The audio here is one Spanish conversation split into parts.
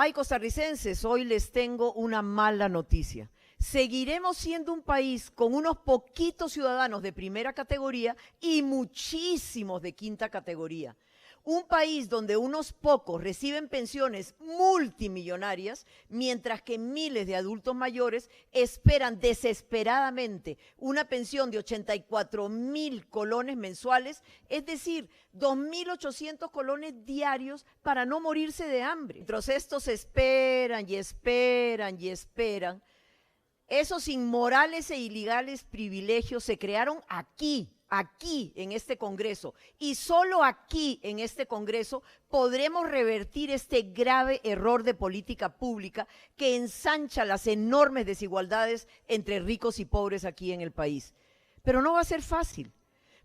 Ay, costarricenses, hoy les tengo una mala noticia. Seguiremos siendo un país con unos poquitos ciudadanos de primera categoría y muchísimos de quinta categoría. Un país donde unos pocos reciben pensiones multimillonarias, mientras que miles de adultos mayores esperan desesperadamente una pensión de 84.000 colones mensuales, es decir, 2.800 colones diarios para no morirse de hambre. Mientras estos esperan y esperan y esperan, esos inmorales e ilegales privilegios se crearon aquí en este Congreso, y solo aquí en este Congreso podremos revertir este grave error de política pública que ensancha las enormes desigualdades entre ricos y pobres aquí en el país. Pero no va a ser fácil,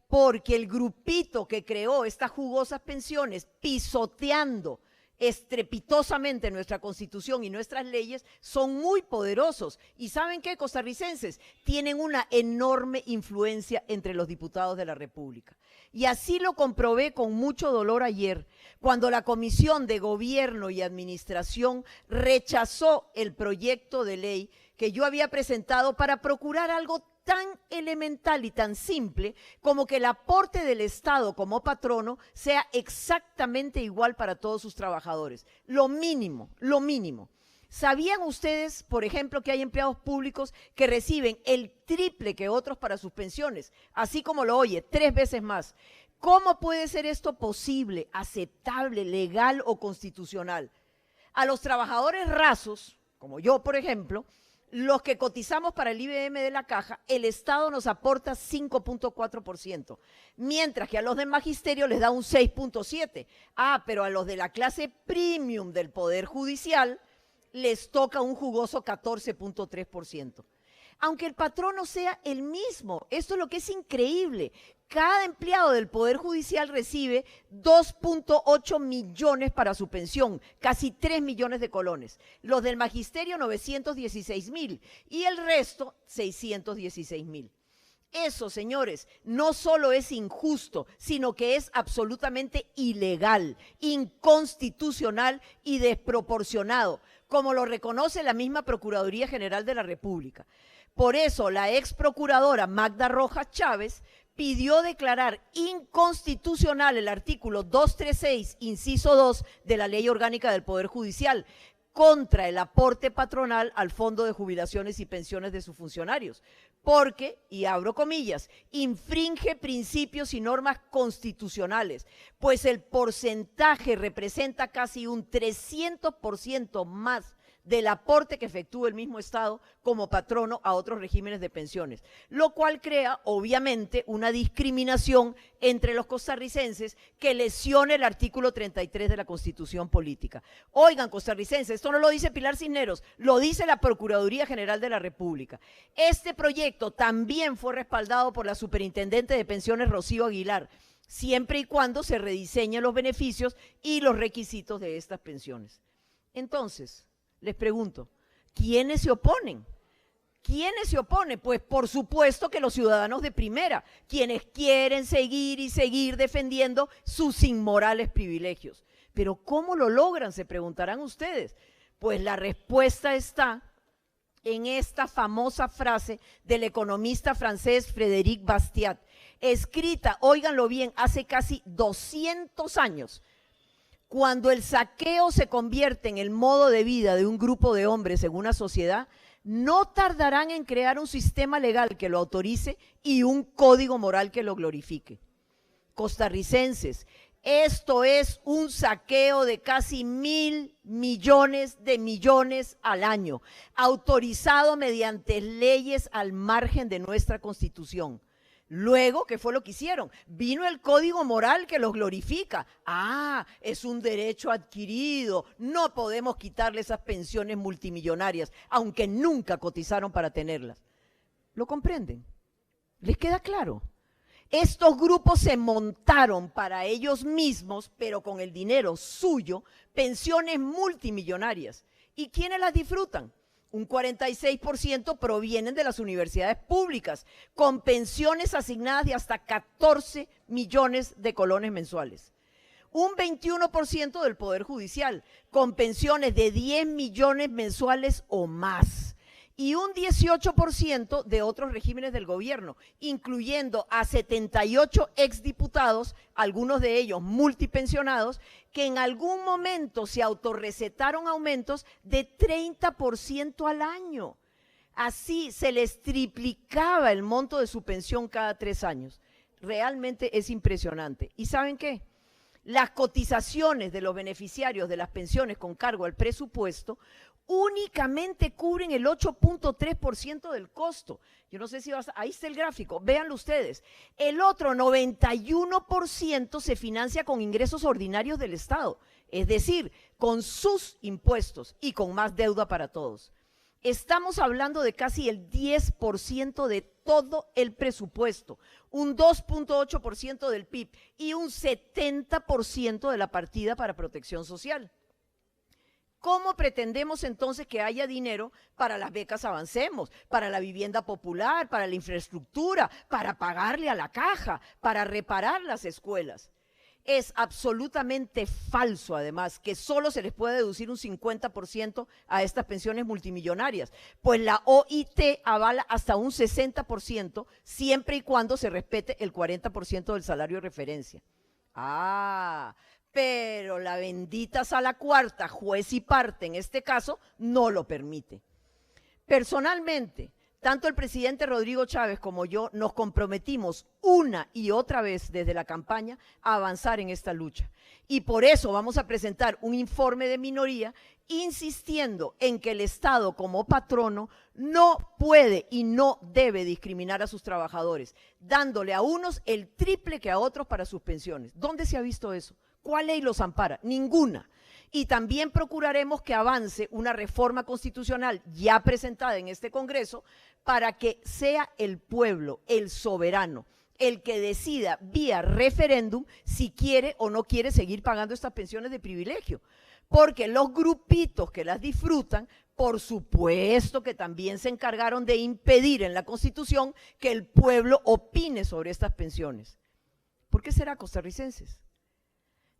porque el grupito que creó estas jugosas pensiones, pisoteando estrepitosamente nuestra Constitución y nuestras leyes, son muy poderosos. ¿Y saben qué, costarricenses? Tienen una enorme influencia entre los diputados de la República. Y así lo comprobé con mucho dolor ayer, cuando la Comisión de Gobierno y Administración rechazó el proyecto de ley que yo había presentado para procurar algo tan elemental y tan simple como que el aporte del Estado como patrono sea exactamente igual para todos sus trabajadores. Lo mínimo, lo mínimo. ¿Sabían ustedes, por ejemplo, que hay empleados públicos que reciben el triple que otros para sus pensiones? Así como lo oye, 3 veces más. ¿Cómo puede ser esto posible, aceptable, legal o constitucional? A los trabajadores rasos, como yo, por ejemplo, los que cotizamos para el IBM de la Caja, el Estado nos aporta 5.4%, mientras que a los del magisterio les da un 6.7%. Pero a los de la clase premium del Poder Judicial les toca un jugoso 14.3%. Aunque el patrono sea el mismo, esto es lo que es increíble. Cada empleado del Poder Judicial recibe 2.8 millones para su pensión, casi 3 millones de colones. Los del magisterio, 916.000 y el resto, 616.000. Eso, señores, no solo es injusto, sino que es absolutamente ilegal, inconstitucional y desproporcionado, como lo reconoce la misma Procuraduría General de la República. Por eso, la ex procuradora Magda Rojas Chávez pidió declarar inconstitucional el artículo 236, inciso 2 de la Ley Orgánica del Poder Judicial, contra el aporte patronal al Fondo de Jubilaciones y Pensiones de sus funcionarios, porque, y abro comillas, infringe principios y normas constitucionales, pues el porcentaje representa casi un 300% más del aporte que efectúa el mismo Estado como patrono a otros regímenes de pensiones, lo cual crea, obviamente, una discriminación entre los costarricenses que lesiona el artículo 33 de la Constitución Política. Oigan, costarricenses, esto no lo dice Pilar Cisneros, lo dice la Procuraduría General de la República. Este proyecto también fue respaldado por la Superintendente de Pensiones, Rocío Aguilar, siempre y cuando se rediseñen los beneficios y los requisitos de estas pensiones. Entonces, les pregunto, ¿quiénes se oponen? ¿Quiénes se oponen? Pues por supuesto que los ciudadanos de primera, quienes quieren seguir y seguir defendiendo sus inmorales privilegios. Pero ¿cómo lo logran? Se preguntarán ustedes. Pues la respuesta está en esta famosa frase del economista francés Frédéric Bastiat, escrita, óiganlo bien, hace casi 200 años, cuando el saqueo se convierte en el modo de vida de un grupo de hombres en una sociedad, no tardarán en crear un sistema legal que lo autorice y un código moral que lo glorifique. Costarricenses, esto es un saqueo de casi 1.000 millones de millones al año, autorizado mediante leyes al margen de nuestra Constitución. Luego, ¿qué fue lo que hicieron? Vino el código moral que los glorifica. Es un derecho adquirido, no podemos quitarle esas pensiones multimillonarias, aunque nunca cotizaron para tenerlas. ¿Lo comprenden? ¿Les queda claro? Estos grupos se montaron para ellos mismos, pero con el dinero suyo, pensiones multimillonarias. ¿Y quiénes las disfrutan? Un 46% provienen de las universidades públicas, con pensiones asignadas de hasta 14 millones de colones mensuales. un 21% del Poder Judicial, con pensiones de 10 millones mensuales o más, y un 18% de otros regímenes del gobierno, incluyendo a 78 exdiputados, algunos de ellos multipensionados, que en algún momento se autorrecetaron aumentos de 30% al año. Así se les triplicaba el monto de su pensión cada 3 años. Realmente es impresionante. ¿Y saben qué? Las cotizaciones de los beneficiarios de las pensiones con cargo al presupuesto únicamente cubren el 8.3% del costo. Yo no sé si ahí está el gráfico, véanlo ustedes. El otro 91% se financia con ingresos ordinarios del Estado, es decir, con sus impuestos y con más deuda para todos. Estamos hablando de casi el 10% de todo el presupuesto, un 2.8% del PIB y un 70% de la partida para protección social. ¿Cómo pretendemos entonces que haya dinero para las becas Avancemos, para la vivienda popular, para la infraestructura, para pagarle a la caja, para reparar las escuelas? Es absolutamente falso, además, que solo se les puede deducir un 50% a estas pensiones multimillonarias, pues la OIT avala hasta un 60%, siempre y cuando se respete el 40% del salario de referencia. Pero la bendita Sala Cuarta, juez y parte en este caso, no lo permite. Personalmente, tanto el presidente Rodrigo Chávez como yo nos comprometimos una y otra vez desde la campaña a avanzar en esta lucha. Y por eso vamos a presentar un informe de minoría insistiendo en que el Estado como patrono no puede y no debe discriminar a sus trabajadores, dándole a unos el triple que a otros para sus pensiones. ¿Dónde se ha visto eso? ¿Cuál ley los ampara? Ninguna. Y también procuraremos que avance una reforma constitucional ya presentada en este Congreso para que sea el pueblo, el soberano, el que decida vía referéndum si quiere o no quiere seguir pagando estas pensiones de privilegio. Porque los grupitos que las disfrutan, por supuesto que también se encargaron de impedir en la Constitución que el pueblo opine sobre estas pensiones. ¿Por qué será, costarricenses?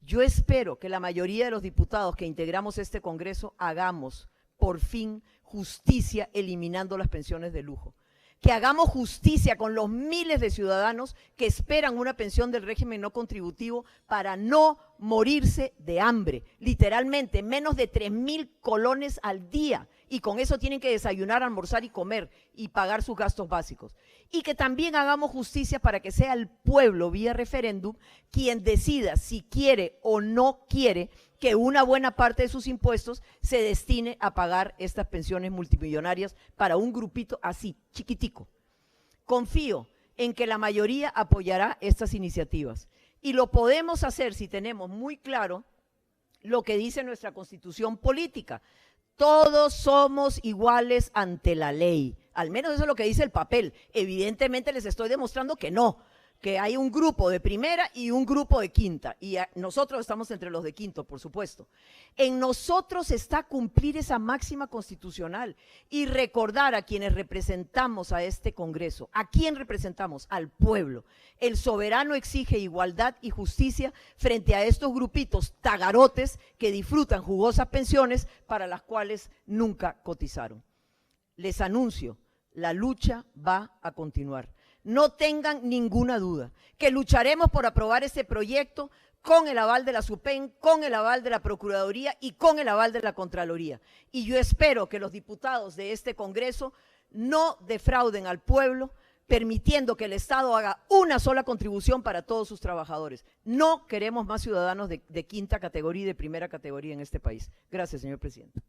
Yo espero que la mayoría de los diputados que integramos este Congreso hagamos, por fin, justicia eliminando las pensiones de lujo. Que hagamos justicia con los miles de ciudadanos que esperan una pensión del régimen no contributivo para no morirse de hambre. Literalmente, menos de 3,000 colones al día. Y con eso tienen que desayunar, almorzar y comer y pagar sus gastos básicos. Y que también hagamos justicia para que sea el pueblo, vía referéndum, quien decida si quiere o no quiere que una buena parte de sus impuestos se destine a pagar estas pensiones multimillonarias para un grupito así, chiquitico. Confío en que la mayoría apoyará estas iniciativas. Y lo podemos hacer si tenemos muy claro lo que dice nuestra Constitución política. Todos somos iguales ante la ley, al menos eso es lo que dice el papel. Evidentemente les estoy demostrando que no, que hay un grupo de primera y un grupo de quinta, y nosotros estamos entre los de quinto, por supuesto. En nosotros está cumplir esa máxima constitucional y recordar a quienes representamos a este Congreso. ¿A quién representamos? Al pueblo. El soberano exige igualdad y justicia frente a estos grupitos tagarotes que disfrutan jugosas pensiones para las cuales nunca cotizaron. Les anuncio, la lucha va a continuar. No tengan ninguna duda que lucharemos por aprobar este proyecto con el aval de la SUPEN, con el aval de la Procuraduría y con el aval de la Contraloría. Y yo espero que los diputados de este Congreso no defrauden al pueblo, permitiendo que el Estado haga una sola contribución para todos sus trabajadores. No queremos más ciudadanos de quinta categoría y de primera categoría en este país. Gracias, señor presidente.